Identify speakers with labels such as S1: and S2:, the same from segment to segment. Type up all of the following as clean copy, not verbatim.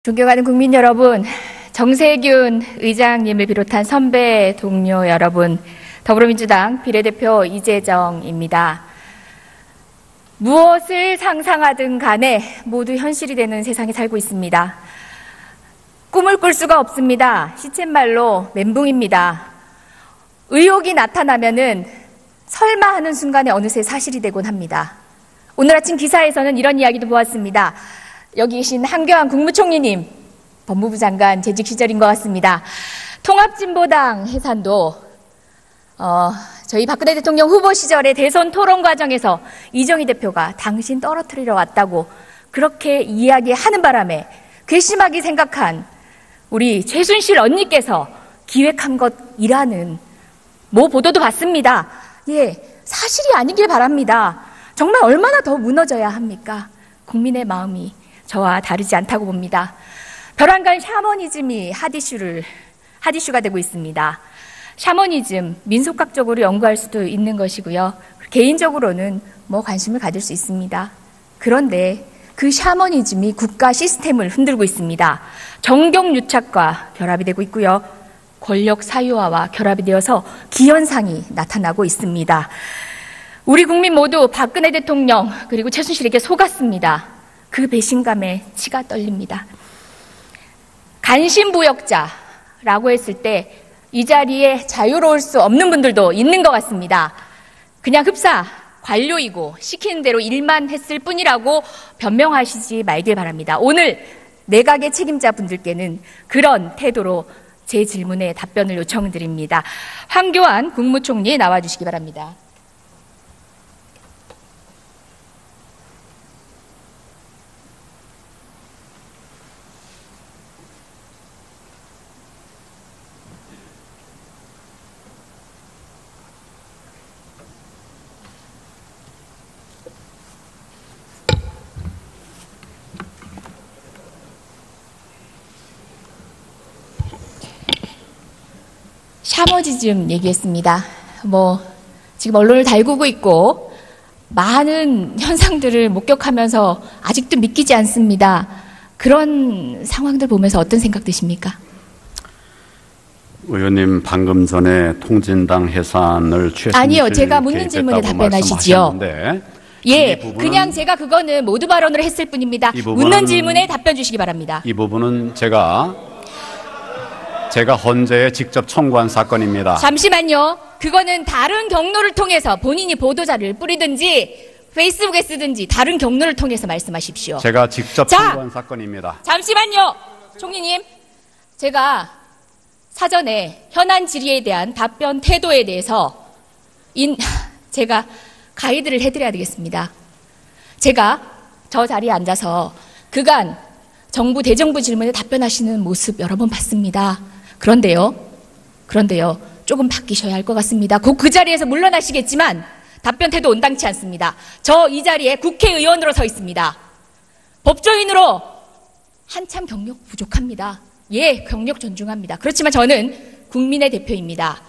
S1: 존경하는 국민 여러분, 정세균 의장님을 비롯한 선배 동료 여러분, 더불어민주당 비례대표 이재정입니다. 무엇을 상상하든 간에 모두 현실이 되는 세상에 살고 있습니다. 꿈을 꿀 수가 없습니다. 시쳇말로 멘붕입니다. 의혹이 나타나면은 설마 하는 순간에 어느새 사실이 되곤 합니다. 오늘 아침 기사에서는 이런 이야기도 보았습니다. 여기 계신 한교안 국무총리님, 법무부 장관 재직 시절인 것 같습니다. 통합진보당 해산도 저희 박근혜 대통령 후보 시절의 대선 토론 과정에서 이정희 대표가 당신 떨어뜨리러 왔다고 그렇게 이야기하는 바람에 괘씸하게 생각한 우리 최순실 언니께서 기획한 것이라는 모 보도도 봤습니다. 사실이 아니길 바랍니다. 정말 얼마나 더 무너져야 합니까? 국민의 마음이 저와 다르지 않다고 봅니다. 벼랑간 샤머니즘이 핫이슈가 되고 있습니다. 샤머니즘, 민속학적으로 연구할 수도 있는 것이고요. 개인적으로는 관심을 가질 수 있습니다. 그런데 그 샤머니즘이 국가 시스템을 흔들고 있습니다. 정경유착과 결합이 되고 있고요. 권력 사유화와 결합이 되어서 기현상이 나타나고 있습니다. 우리 국민 모두 박근혜 대통령 그리고 최순실에게 속았습니다. 그 배신감에 치가 떨립니다. 간신부역자라고 했을 때 이 자리에 자유로울 수 없는 분들도 있는 것 같습니다. 그냥 흡사 관료이고 시키는 대로 일만 했을 뿐이라고 변명하시지 말길 바랍니다. 오늘 내각의 책임자 분들께는 그런 태도로 제 질문에 답변을 요청드립니다. 한교안 국무총리 나와주시기 바랍니다. 샤머니즘 얘기했습니다. 지금 언론을 달구고 있고 많은 현상들을 목격하면서 아직도 믿기지 않습니다. 그런 상황들 보면서 어떤 생각 드십니까?
S2: 의원님 방금 전에 통진당 해산을 최순실
S1: 아니요, 제가 묻는 질문에 답변하시지요. 그냥 제가 그거는 모두 발언을 했을 뿐입니다. 묻는 질문에 답변 주시기 바랍니다.
S2: 이 부분은 제가 헌재에 직접 청구한 사건입니다.
S1: 잠시만요. 그거는 다른 경로를 통해서 본인이 보도자를 뿌리든지 페이스북에 쓰든지 다른 경로를 통해서 말씀하십시오.
S2: 제가 직접 청구한 사건입니다.
S1: 잠시만요. 총리님, 제가 사전에 현안 질의에 대한 답변 태도에 대해서 제가 가이드를 해드려야 되겠습니다. 제가 저 자리에 앉아서 그간 정부 대정부 질문에 답변하시는 모습 여러 번 봤습니다. 그런데요, 조금 바뀌셔야 할 것 같습니다. 곧 그 자리에서 물러나시겠지만 답변 태도 온당치 않습니다. 저 이 자리에 국회의원으로 서 있습니다. 법조인으로 한참 경력 부족합니다. 경력 존중합니다. 그렇지만 저는 국민의 대표입니다.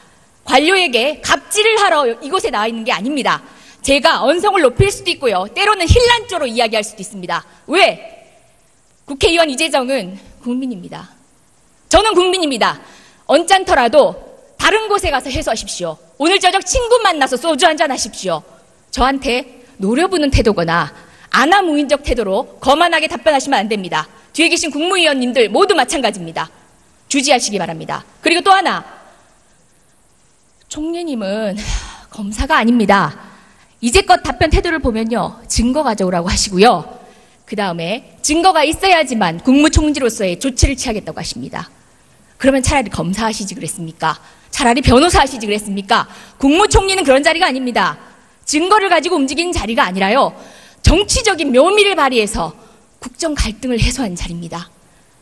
S1: 관료에게 갑질을 하러 이곳에 나와 있는 게 아닙니다. 제가 언성을 높일 수도 있고요. 때로는 힐난조로 이야기할 수도 있습니다. 왜? 국회의원 이재정은 국민입니다. 저는 국민입니다. 언짢더라도 다른 곳에 가서 해소하십시오. 오늘 저녁 친구 만나서 소주 한잔 하십시오. 저한테 노려보는 태도거나 아나무인적 태도로 거만하게 답변하시면 안 됩니다. 뒤에 계신 국무위원님들 모두 마찬가지입니다. 주지하시기 바랍니다. 그리고 또 하나, 총리님은 검사가 아닙니다. 이제껏 답변 태도를 보면요, 증거 가져오라고 하시고요. 그 다음에 증거가 있어야지만 국무총리로서의 조치를 취하겠다고 하십니다. 그러면 차라리 검사하시지 그랬습니까? 차라리 변호사 하시지 그랬습니까? 국무총리는 그런 자리가 아닙니다. 증거를 가지고 움직이는 자리가 아니라요, 정치적인 묘미를 발휘해서 국정 갈등을 해소하는 자리입니다.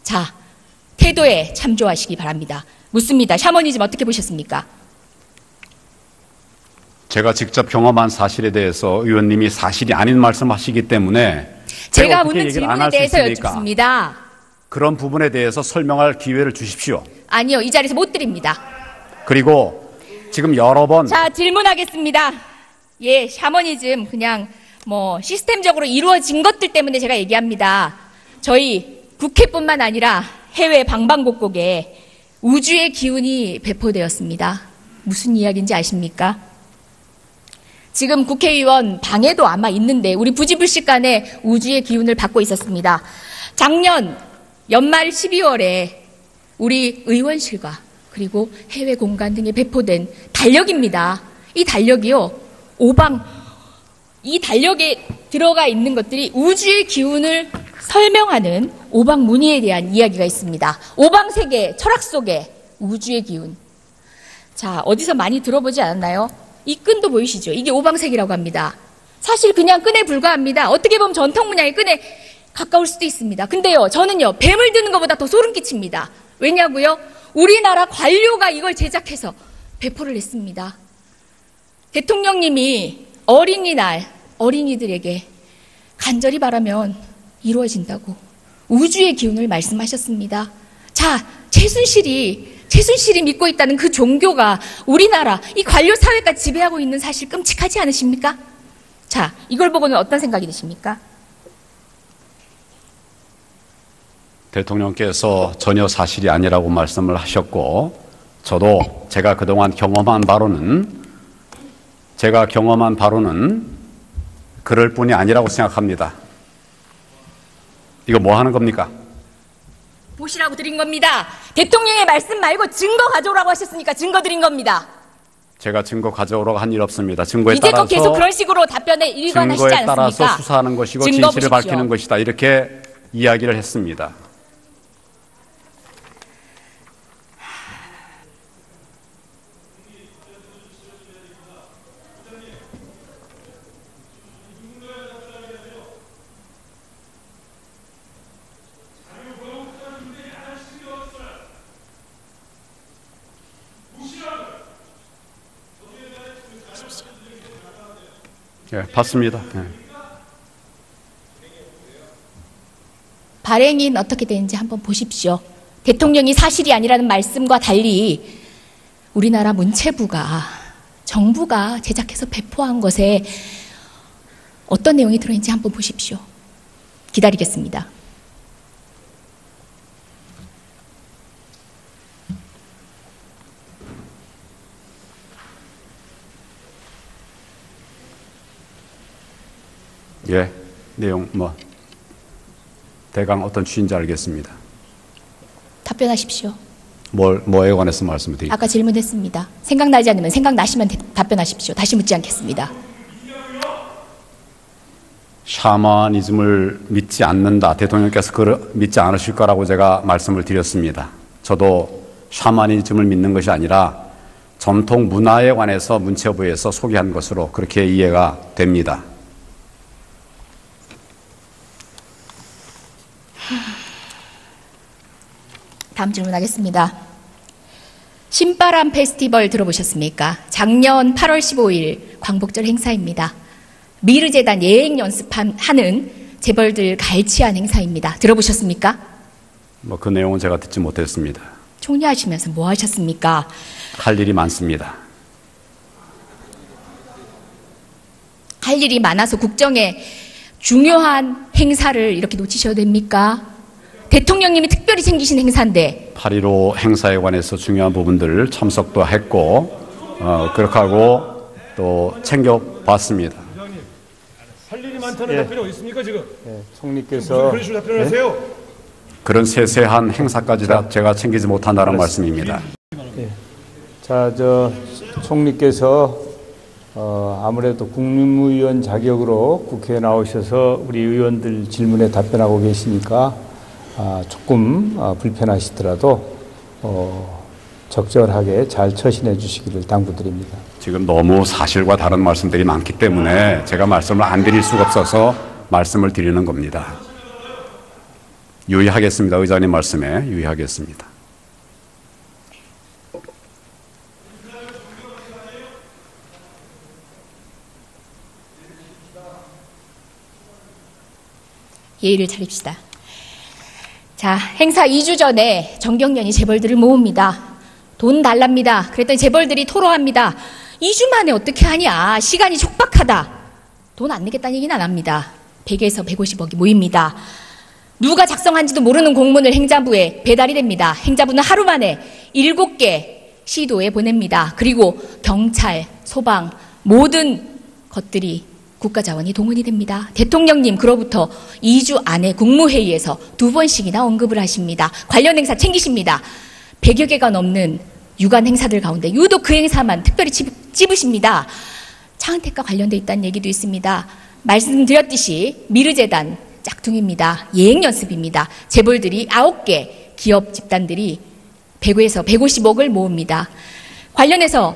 S1: 자, 태도에 참조하시기 바랍니다. 묻습니다. 샤머니즘 어떻게 보셨습니까?
S2: 제가 직접 경험한 사실에 대해서 의원님이 사실이 아닌 말씀하시기 때문에
S1: 제가 묻는 질문에 대해서 여쭙습니다.
S2: 그런 부분에 대해서 설명할 기회를 주십시오.
S1: 아니요, 이 자리에서 못 드립니다.
S2: 그리고 지금 여러 번
S1: 질문하겠습니다. 샤머니즘 그냥 시스템적으로 이루어진 것들 때문에 제가 얘기합니다. 저희 국회뿐만 아니라 해외 방방곡곡에 우주의 기운이 배포되었습니다. 무슨 이야기인지 아십니까? 지금 국회의원 방에도 아마 있는데 우리 부지불식간에 우주의 기운을 받고 있었습니다. 작년 연말 12월에 우리 의원실과 그리고 해외 공간 등에 배포된 달력입니다. 이 달력이요, 이 달력에 들어가 있는 것들이 우주의 기운을 설명하는 오방무늬에 대한 이야기가 있습니다. 오방세계 철학 속에 우주의 기운. 자, 어디서 많이 들어보지 않았나요? 이 끈도 보이시죠? 이게 오방색이라고 합니다. 사실 그냥 끈에 불과합니다. 어떻게 보면 전통 문양의 끈에 가까울 수도 있습니다. 근데요, 저는요, 뱀을 드는 것보다 더 소름 끼칩니다. 왜냐고요? 우리나라 관료가 이걸 제작해서 배포를 했습니다. 대통령님이 어린이날 어린이들에게 간절히 바라면 이루어진다고 우주의 기운을 말씀하셨습니다. 자, 최순실이 믿고 있다는 그 종교가 우리나라 이 관료 사회까지 지배하고 있는 사실 끔찍하지 않으십니까? 자, 이걸 보고는 어떤 생각이 드십니까?
S2: 대통령께서 전혀 사실이 아니라고 말씀을 하셨고, 저도 제가 그동안 경험한 바로는 그럴 뿐이 아니라고 생각합니다. 이거 뭐 하는 겁니까?
S1: 보시라고 드린 겁니다. 대통령의 말씀 말고 증거 가져오라고 하셨으니까 증거 드린 겁니다.
S2: 제가 증거 가져오라고 한 일 없습니다. 증거에
S1: 이제껏
S2: 따라서
S1: 계속 그런 식으로 답변에 일관하시지
S2: 증거에
S1: 않습니까?
S2: 따라서 수사하는 것이고
S1: 증거
S2: 진실을
S1: 보십시오.
S2: 밝히는 것이다. 이렇게 이야기를 했습니다. 예, 봤습니다. 예.
S1: 발행인 어떻게 되는지 한번 보십시오. 대통령이 사실이 아니라는 말씀과 달리 우리나라 문체부가 정부가 제작해서 배포한 것에 어떤 내용이 들어있는지 한번 보십시오. 기다리겠습니다.
S2: 예, 내용 대강 어떤 취지인지 알겠습니다.
S1: 답변하십시오.
S2: 뭐에 관해서 말씀드릴까요?
S1: 아까 질문했습니다. 생각나지 않으면 생각나시면 답변하십시오. 다시 묻지 않겠습니다.
S2: 샤머니즘을 믿지 않는다. 대통령께서 그걸 믿지 않으실 거라고 제가 말씀을 드렸습니다. 저도 샤머니즘을 믿는 것이 아니라 전통 문화에 관해서 문체부에서 소개한 것으로 그렇게 이해가 됩니다.
S1: 다음 질문하겠습니다. 신바람 페스티벌 들어보셨습니까? 작년 8월 15일 광복절 행사입니다. 미르재단 예행 연습하는 재벌들 갈취한 행사입니다. 들어보셨습니까?
S2: 그 내용은 제가 듣지 못했습니다.
S1: 총리하시면서 뭐 하셨습니까?
S2: 할 일이 많습니다.
S1: 할 일이 많아서 국정에 중요한 행사를 이렇게 놓치셔도 됩니까? 대통령님이 특별히 챙기신 행사인데
S2: 8.15 행사에 관해서 중요한 부분들을 참석도 했고 그렇게 하고 또 챙겨봤습니다.
S3: 부장님, 할 일이 많다는 답변이 어디 있습니까 지금?
S4: 총리께서
S3: 그런 식으로 답변하세요.
S2: 그런 세세한 행사까지 다 제가 챙기지 못한다는 말씀입니다.
S4: 총리께서 아무래도 국무위원 자격으로 국회에 나오셔서 우리 의원들 질문에 답변하고 계시니까 조금 불편하시더라도 적절하게 잘 처신해 주시기를 당부드립니다.
S2: 지금 너무 사실과 다른 말씀들이 많기 때문에 제가 말씀을 안 드릴 수가 없어서 말씀을 드리는 겁니다. 유의하겠습니다. 의장님 말씀에 유의하겠습니다.
S1: 예의를 차립시다. 자, 행사 2주 전에 정경련이 재벌들을 모읍니다. 돈 달랍니다. 그랬더니 재벌들이 토로합니다. 2주 만에 어떻게 하냐. 시간이 촉박하다. 돈 안 내겠다는 얘기는 안 합니다. 100에서 150억이 모입니다. 누가 작성한지도 모르는 공문을 행자부에 배달이 됩니다. 행자부는 하루 만에 7개 시도에 보냅니다. 그리고 경찰, 소방 모든 것들이 국가자원이 동원이 됩니다. 대통령님 그로부터 2주 안에 국무회의에서 2번씩이나 언급을 하십니다. 관련 행사 챙기십니다. 100여 개가 넘는 유관 행사들 가운데 유독 그 행사만 특별히 찝으십니다. 차은택과 관련돼 있다는 얘기도 있습니다. 말씀드렸듯이 미르재단 짝퉁입니다. 예행연습입니다. 재벌들이 9개 기업 집단들이 100에서 150억을 모읍니다. 관련해서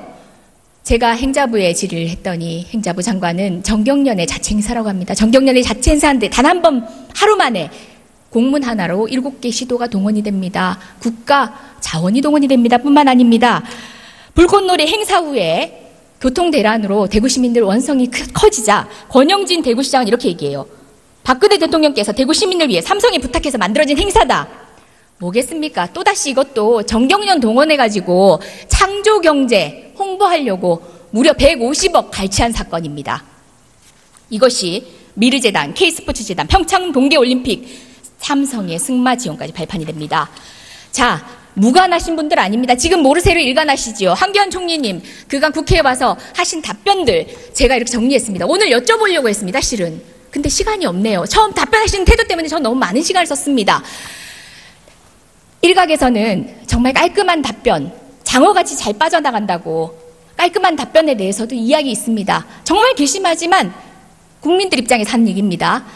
S1: 제가 행자부에 질의를 했더니 행자부 장관은 정경련의 자체 행사라고 합니다. 정경련의 자체 행사인데 단 한 번 하루 만에 공문 하나로 7개 시도가 동원이 됩니다. 국가 자원이 동원이 됩니다. 뿐만 아닙니다. 불꽃놀이 행사 후에 교통대란으로 대구 시민들 원성이 커지자 권영진 대구시장은 이렇게 얘기해요. 박근혜 대통령께서 대구 시민을 위해 삼성이 부탁해서 만들어진 행사다. 뭐겠습니까? 또다시 이것도 정경련 동원해가지고 창조경제 홍보하려고 무려 150억 갈취한 사건입니다. 이것이 미르재단, K스포츠재단, 평창 동계올림픽, 삼성의 승마 지원까지 발판이 됩니다. 자, 무관하신 분들 아닙니다. 지금 모르쇠로 일관하시지요. 황교안 총리님 그간 국회에 와서 하신 답변들 제가 이렇게 정리했습니다. 오늘 여쭤보려고 했습니다. 실은. 근데 시간이 없네요. 처음 답변하시는 태도 때문에 저는 너무 많은 시간을 썼습니다. 일각에서는 정말 깔끔한 답변, 장어같이 잘 빠져나간다고 깔끔한 답변에 대해서도 이야기 있습니다. 정말 괘씸하지만 국민들 입장에서 하는 얘기입니다.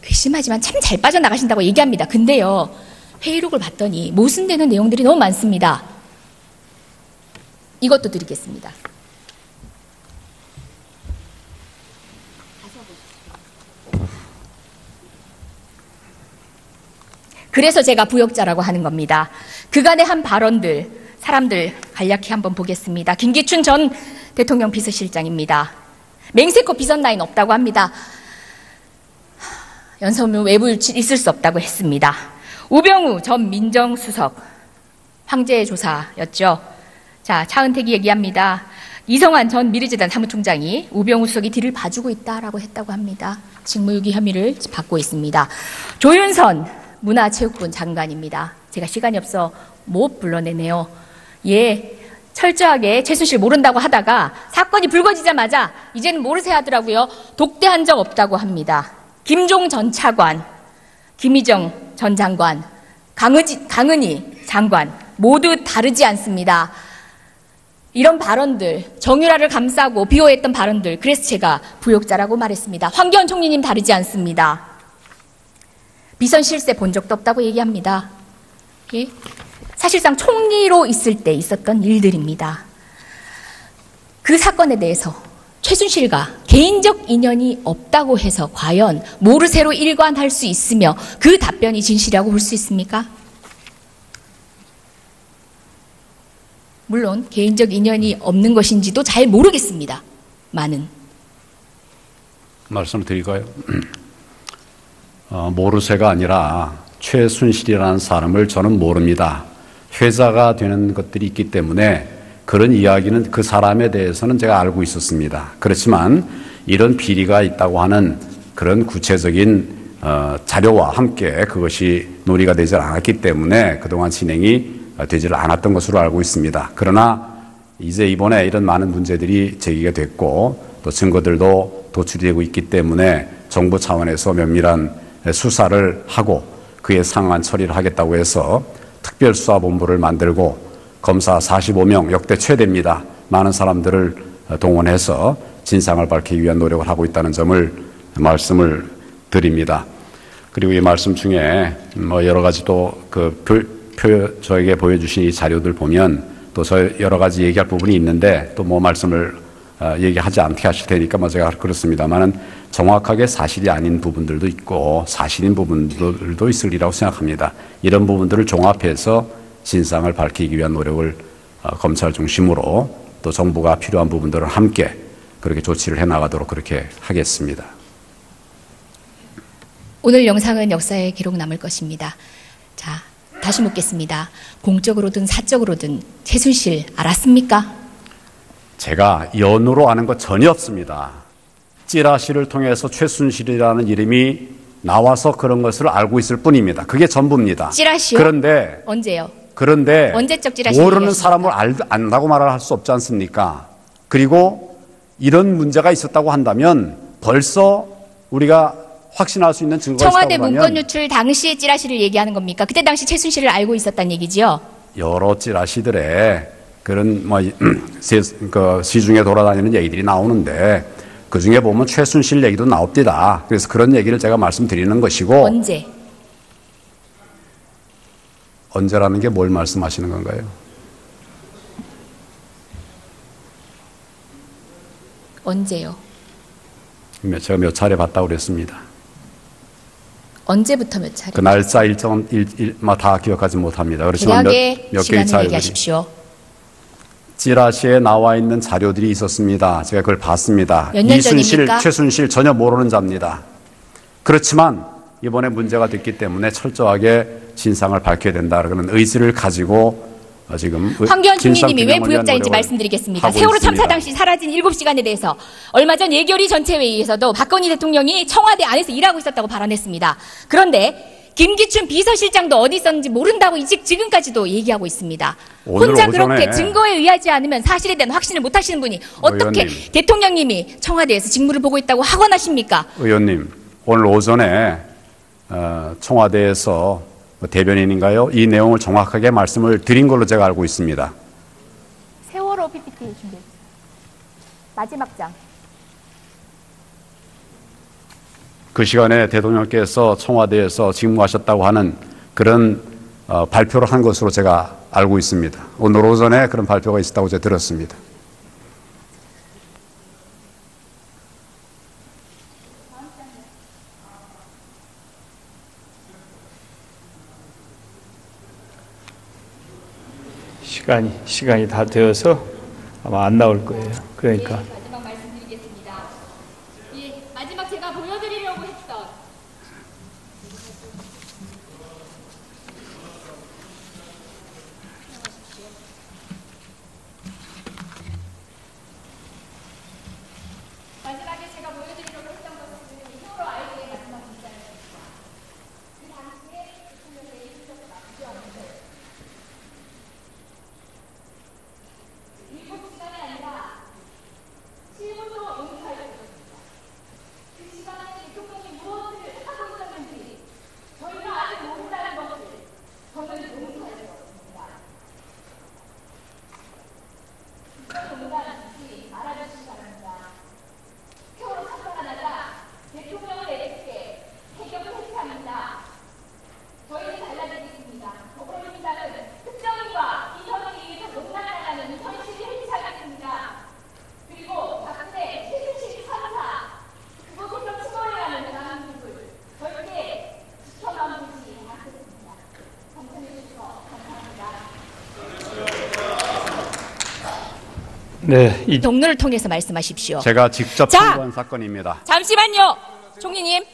S1: 괘씸하지만 참 잘 빠져나가신다고 얘기합니다. 근데요, 회의록을 봤더니 모순되는 내용들이 너무 많습니다. 이것도 드리겠습니다. 그래서 제가 부역자라고 하는 겁니다. 그간의 한 발언들, 사람들 간략히 한번 보겠습니다. 김기춘 전 대통령 비서실장입니다. 맹세코 비선 라인 없다고 합니다. 연설문 외부 있을 수 없다고 했습니다. 우병우 전 민정수석 황제 조사였죠. 자, 차은택이 얘기합니다. 이성환 전 미르재단 사무총장이 우병우 수석이 뒤를 봐주고 있다라고 했다고 합니다. 직무유기 혐의를 받고 있습니다. 조윤선 문화체육부 장관입니다. 제가 시간이 없어 못 불러내네요. 예, 철저하게 최순실 모른다고 하다가 사건이 불거지자마자 이제는 모르세 하더라고요. 독대한 적 없다고 합니다. 김종 전 차관, 김희정 전 장관, 강은희 장관 모두 다르지 않습니다. 이런 발언들, 정유라를 감싸고 비호했던 발언들, 그래서 제가 부역자라고 말했습니다. 황교안 총리님 다르지 않습니다. 비선 실세 본 적도 없다고 얘기합니다. 예? 사실상 총리로 있을 때 있었던 일들입니다. 그 사건에 대해서 최순실과 개인적 인연이 없다고 해서 과연 모르쇠로 일관할 수 있으며 그 답변이 진실이라고 볼 수 있습니까? 물론 개인적 인연이 없는 것인지도 잘 모르겠습니다.
S2: 말씀을 드릴까요? 모르쇠가 아니라 최순실이라는 사람을 저는 모릅니다. 회자가 되는 것들이 있기 때문에 그런 이야기는 그 사람에 대해서는 제가 알고 있었습니다. 그렇지만 이런 비리가 있다고 하는 그런 구체적인 자료와 함께 그것이 논의가 되지 않았기 때문에 그동안 진행이 되지 않았던 것으로 알고 있습니다. 그러나 이제 이번에 이런 많은 문제들이 제기가 됐고 또 증거들도 도출되고 있기 때문에 정부 차원에서 면밀한 수사를 하고 그에 상응한 처리를 하겠다고 해서 특별수사본부를 만들고 검사 45명 역대 최대입니다. 많은 사람들을 동원해서 진상을 밝히기 위한 노력을 하고 있다는 점을 말씀을 드립니다. 그리고 이 말씀 중에 여러 가지 또 저에게 보여주신 이 자료들 보면 또 여러 가지 얘기할 부분이 있는데 또 말씀을 얘기하지 않게 하실 테니까 제가 그렇습니다만은 정확하게 사실이 아닌 부분들도 있고 사실인 부분들도 있으리라고 생각합니다. 이런 부분들을 종합해서 진상을 밝히기 위한 노력을 검찰 중심으로 또 정부가 필요한 부분들을 함께 그렇게 조치를 해나가도록 그렇게 하겠습니다.
S1: 오늘 영상은 역사에 기록 남을 것입니다. 자, 다시 묻겠습니다. 공적으로든 사적으로든 최순실 알았습니까?
S2: 제가 연으로 아는 것 전혀 없습니다. 찌라시를 통해서 최순실이라는 이름이 나와서 그런 것을 알고 있을 뿐입니다. 그게 전부입니다.
S1: 찌라시요?
S2: 그런데
S1: 언제요?
S2: 언제적
S1: 찌라시
S2: 모르는 사람을 안다고 말을 할 수 없지 않습니까? 그리고 이런 문제가 있었다고 한다면 벌써 우리가 확신할 수 있는 증거가
S1: 청와대
S2: 있다고 하면
S1: 문건 유출 당시의 찌라시를 얘기하는 겁니까? 그때 당시 최순실을 알고 있었다는 얘기지요?
S2: 여러 찌라시들의 그런 시중에 돌아다니는 얘기들이 나오는데 그 중에 보면 최순실 얘기도 나옵니다. 그래서 그런 얘기를 제가 말씀드리는 것이고
S1: 언제?
S2: 언제라는 게 뭘 말씀하시는 건가요?
S1: 언제요?
S2: 제가 몇 차례 봤다고 그랬습니다.
S1: 언제부터 몇 차례?
S2: 그 날짜 일정은 다 기억하지 못합니다. 그렇지만
S1: 대략의
S2: 몇 개의
S1: 시간을
S2: 차례들이
S1: 얘기하십시오.
S2: 찌라시에 나와 있는 자료들이 있었습니다. 제가 그걸 봤습니다.
S1: 몇 년
S2: 이순실,
S1: 전입니까?
S2: 최순실 전혀 모르는 자입니다. 그렇지만 이번에 문제가 됐기 때문에 철저하게 진상을 밝혀야 된다. 그런 의지를 가지고 지금
S1: 황교안 총리님이 왜
S2: 진상규명을
S1: 부역자인지
S2: 위한
S1: 말씀드리겠습니다.
S2: 하고
S1: 세월호 참사
S2: 있습니다.
S1: 당시 사라진 7시간에 대해서 얼마 전 예결위 전체회의에서도 박건희 대통령이 청와대 안에서 일하고 있었다고 발언했습니다. 그런데 김기춘 비서실장도 어디 있었는지 모른다고 지금까지도 얘기하고 있습니다.
S2: 오늘
S1: 혼자
S2: 오전에
S1: 그렇게 증거에 의하지 않으면 사실에 대한 확신을 못 하시는 분이 어떻게
S2: 의원님.
S1: 대통령님이 청와대에서 직무를 보고 있다고 하곤 하십니까?
S2: 의원님, 오늘 오전에 청와대에서 대변인인가요? 이 내용을 정확하게 말씀을 드린 걸로 제가 알고 있습니다.
S1: 세월호 PPT 준비했습니다. 마지막 장.
S2: 그 시간에 대통령께서 청와대에서 직무하셨다고 하는 그런 발표를 한 것으로 제가 알고 있습니다. 오늘 오전에 그런 발표가 있었다고 제가 들었습니다.
S4: 시간이 다 되어서 아마 안 나올 거예요. 그러니까
S1: 마지막 말씀드리겠습니다. 마지막 제가 보여드리려고 했던 마지막에 제가 보여드리려고 했던 것은 세월호 아이들의 마지막 문자였습니다. 그 당시에 대통령의 일주일에서 맞추었는데 7시간이 아니라 7분도 용서할 수 있습니다. 그 시간에 대통령이 무엇을 하고 있었는지 저희가 아직 모른다는 것을 저는 용서할 수 없습니다. 이런 농담 잊지 말아주시기 바랍니다. 세월호 사건가 나자 대통령을 내리게 해경 회피합니다. 저희는 달라지겠습니다. 더불어민주당은 특정인과 이성에 의해서 농락당하는 현실을 해체하겠습니다. 그리고 박근혜 최순실 판사 그곳에서 추모해가는 대한민국을 절대 지켜만 보지 않겠습니다. 감사해 주셔서 감사합니다.
S4: 네, 이
S1: 경로를 통해서 말씀하십시오.
S2: 제가 직접
S1: 자!
S2: 참고한 사건입니다.
S1: 잠시만요, 총리님.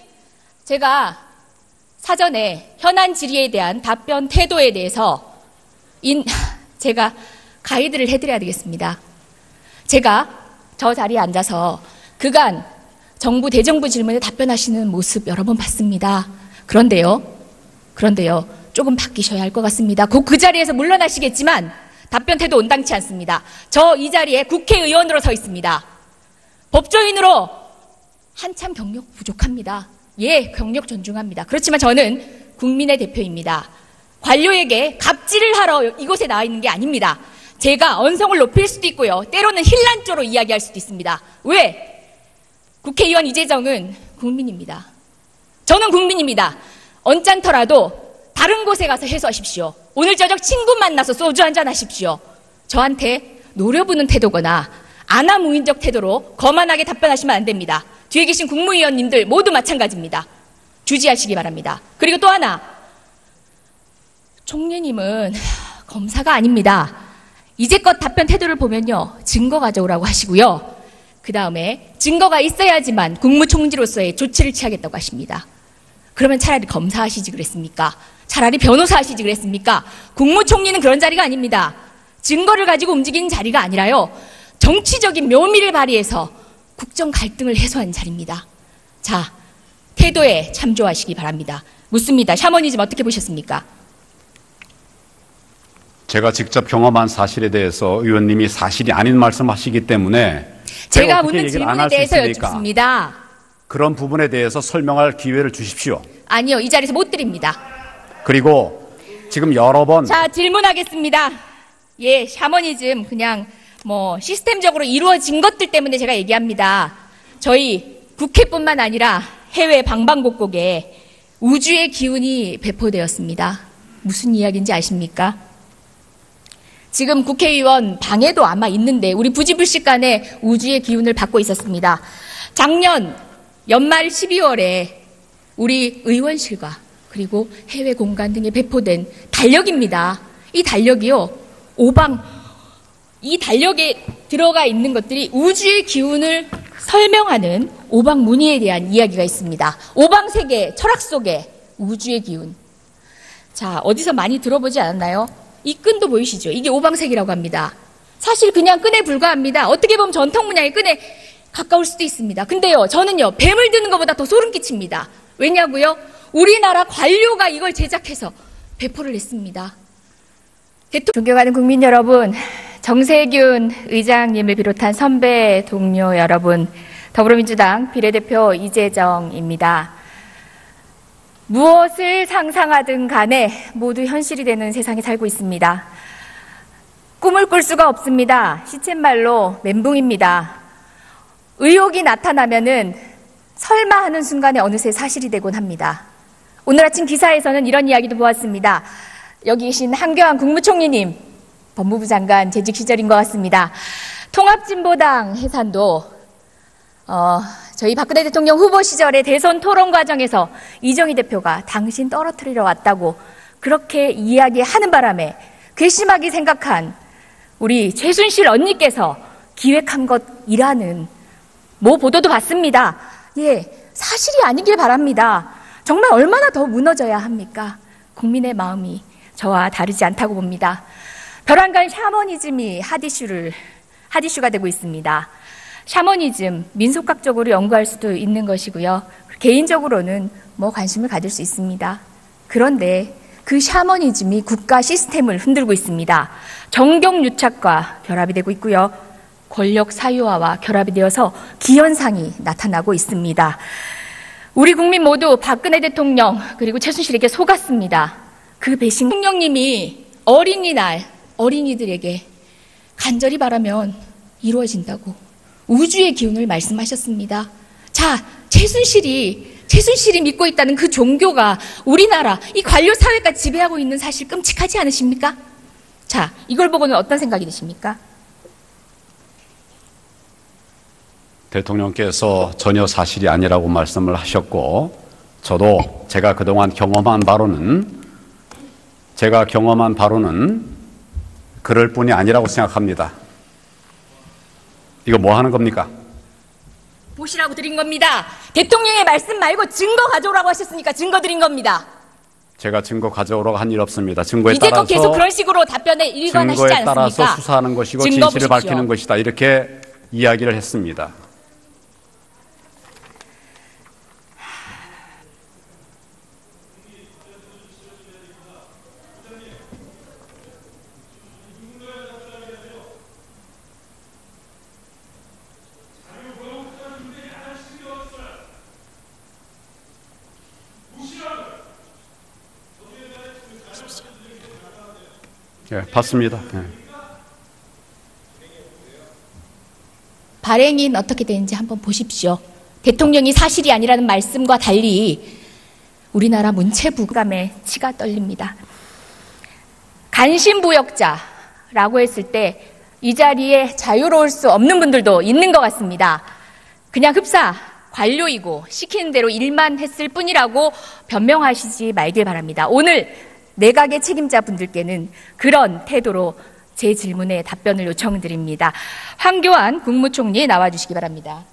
S1: 제가 사전에 현안 질의에 대한 답변 태도에 대해서 제가 가이드를 해드려야 되겠습니다. 제가 저 자리에 앉아서 그간 정부 대정부 질문에 답변하시는 모습 여러 번 봤습니다. 그런데요, 조금 바뀌셔야 할 것 같습니다. 곧 그 자리에서 물러나시겠지만 답변 태도 온당치 않습니다. 저 이 자리에 국회의원으로 서 있습니다. 법조인으로 한참 경력 부족합니다. 예, 경력 존중합니다. 그렇지만 저는 국민의 대표입니다. 관료에게 갑질을 하러 이곳에 나와 있는 게 아닙니다. 제가 언성을 높일 수도 있고요. 때로는 힐난조로 이야기할 수도 있습니다. 왜? 국회의원 이재정은 국민입니다. 저는 국민입니다. 언짢더라도 다른 곳에 가서 해소하십시오. 오늘 저녁 친구 만나서 소주 한잔 하십시오. 저한테 노려보는 태도거나 아나무인적 태도로 거만하게 답변하시면 안 됩니다. 뒤에 계신 국무위원님들 모두 마찬가지입니다. 주지하시기 바랍니다. 그리고 또 하나, 총리님은 검사가 아닙니다. 이제껏 답변 태도를 보면요, 증거 가져오라고 하시고요. 그 다음에 증거가 있어야지만 국무총리로서의 조치를 취하겠다고 하십니다. 그러면 차라리 검사하시지 그랬습니까? 차라리 변호사 하시지 그랬습니까? 국무총리는 그런 자리가 아닙니다. 증거를 가지고 움직이는 자리가 아니라요, 정치적인 묘미를 발휘해서 국정 갈등을 해소하는 자리입니다. 자, 태도에 참조하시기 바랍니다. 묻습니다. 샤머니즘 어떻게 보셨습니까?
S2: 제가 직접 경험한 사실에 대해서 의원님이 사실이 아닌 말씀하시기 때문에
S1: 제가
S2: 어떻게
S1: 묻는
S2: 얘기를 안할
S1: 질문에
S2: 수
S1: 대해서
S2: 있습니까?
S1: 여쭙습니다.
S2: 그런 부분에 대해서 설명할 기회를 주십시오.
S1: 아니요, 이 자리에서 못 드립니다.
S2: 그리고 지금 여러 번
S1: 자, 질문하겠습니다. 예, 샤머니즘 그냥 뭐 시스템적으로 이루어진 것들 때문에 제가 얘기합니다. 저희 국회뿐만 아니라 해외 방방곡곡에 우주의 기운이 배포되었습니다. 무슨 이야기인지 아십니까? 지금 국회의원 방에도 아마 있는데 우리 부지불식간에 우주의 기운을 받고 있었습니다. 작년 연말 12월에 우리 의원실과 그리고 해외 공간 등에 배포된 달력입니다. 이 달력이요, 이 달력에 들어가 있는 것들이 우주의 기운을 설명하는 오방무늬에 대한 이야기가 있습니다. 오방세계 철학 속에 우주의 기운. 자, 어디서 많이 들어보지 않았나요? 이 끈도 보이시죠? 이게 오방색이라고 합니다. 사실 그냥 끈에 불과합니다. 어떻게 보면 전통 문양의 끈에 가까울 수도 있습니다. 근데요, 저는요, 뱀을 드는 것보다 더 소름 끼칩니다. 왜냐고요? 우리나라 관료가 이걸 제작해서 배포를 했습니다.
S5: 존경하는 국민 여러분, 정세균 의장님을 비롯한 선배 동료 여러분, 더불어민주당 비례대표 이재정입니다. 무엇을 상상하든 간에 모두 현실이 되는 세상에 살고 있습니다. 꿈을 꿀 수가 없습니다. 시쳇말로 멘붕입니다. 의혹이 나타나면은 설마 하는 순간에 어느새 사실이 되곤 합니다. 오늘 아침 기사에서는 이런 이야기도 보았습니다. 여기 계신 한교안 국무총리님, 법무부 장관 재직 시절인 것 같습니다. 통합진보당 해산도 저희 박근혜 대통령 후보 시절의 대선 토론 과정에서 이정희 대표가 당신 떨어뜨리러 왔다고 그렇게 이야기하는 바람에 괘씸하게 생각한 우리 최순실 언니께서 기획한 것이라는 모 보도도 봤습니다. 예, 사실이 아니길 바랍니다. 정말 얼마나 더 무너져야 합니까? 국민의 마음이 저와 다르지 않다고 봅니다. 벼랑간 샤머니즘이 핫이슈가 되고 있습니다. 샤머니즘, 민속학적으로 연구할 수도 있는 것이고요. 개인적으로는 관심을 가질 수 있습니다. 그런데 그 샤머니즘이 국가 시스템을 흔들고 있습니다. 정경유착과 결합이 되고 있고요. 권력 사유화와 결합이 되어서 기현상이 나타나고 있습니다. 우리 국민 모두 박근혜 대통령 그리고 최순실에게 속았습니다. 그 배신 대통령님이 어린이날 어린이들에게 간절히 바라면 이루어진다고 우주의 기운을 말씀하셨습니다. 자, 최순실이 믿고 있다는 그 종교가 우리나라 이 관료 사회가 지배하고 있는 사실 끔찍하지 않으십니까? 자, 이걸 보고는 어떤 생각이 드십니까?
S2: 대통령께서 전혀 사실이 아니라고 말씀을 하셨고, 저도 제가 그동안 경험한 바로는 그럴 뿐이 아니라고 생각합니다. 이거 뭐 하는 겁니까?
S1: 보시라고 드린 겁니다. 대통령의 말씀 말고 증거 가져오라고 하셨으니까 증거 드린 겁니다.
S2: 제가 증거 가져오라고 한 일 없습니다. 증거에
S1: 이제껏
S2: 따라서
S1: 계속 그런 식으로 답변에 일관하시지
S2: 증거에
S1: 않습니까?
S2: 따라서 수사하는 것이고
S1: 증거
S2: 진실을
S1: 보십시오.
S2: 밝히는 것이다. 이렇게 이야기를 했습니다. 예, 봤습니다. 예.
S1: 발행인 어떻게 되는지 한번 보십시오. 대통령이 사실이 아니라는 말씀과 달리 우리나라 문체부감에 치가 떨립니다. 간신부역자라고 했을 때 이 자리에 자유로울 수 없는 분들도 있는 것 같습니다. 그냥 흡사 관료이고 시키는 대로 일만 했을 뿐이라고 변명하시지 말길 바랍니다. 오늘 내각의 책임자분들께는 그런 태도로 제 질문에 답변을 요청드립니다. 황교안 국무총리 나와주시기 바랍니다.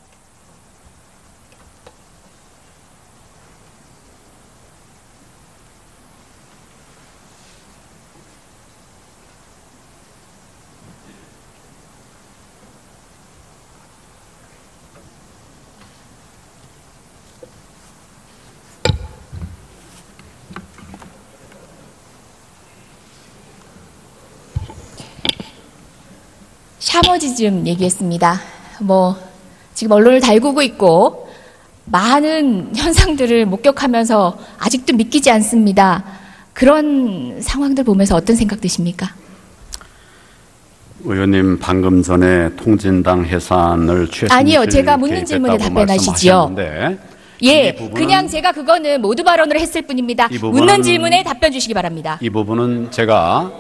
S1: 샤머니즘 얘기했습니다. 지금 언론을 달구고 있고 많은 현상들을 목격하면서 아직도 믿기지 않습니다. 그런 상황들 보면서 어떤 생각 드십니까?
S2: 의원님 방금 전에 통진당 해산을 최순실
S1: 아니요, 제가 묻는 질문에 답변하시지요. 예, 그냥 제가 그거는 모두 발언을 했을 뿐입니다. 묻는 질문에 답변 주시기 바랍니다.
S2: 이 부분은 제가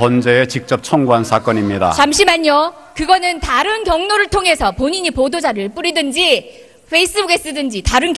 S2: 헌재에 직접 청구한 사건입니다.
S1: 잠시만요. 그거는 다른 경로를 통해서 본인이 보도자를 뿌리든지 페이스북에 쓰든지 다른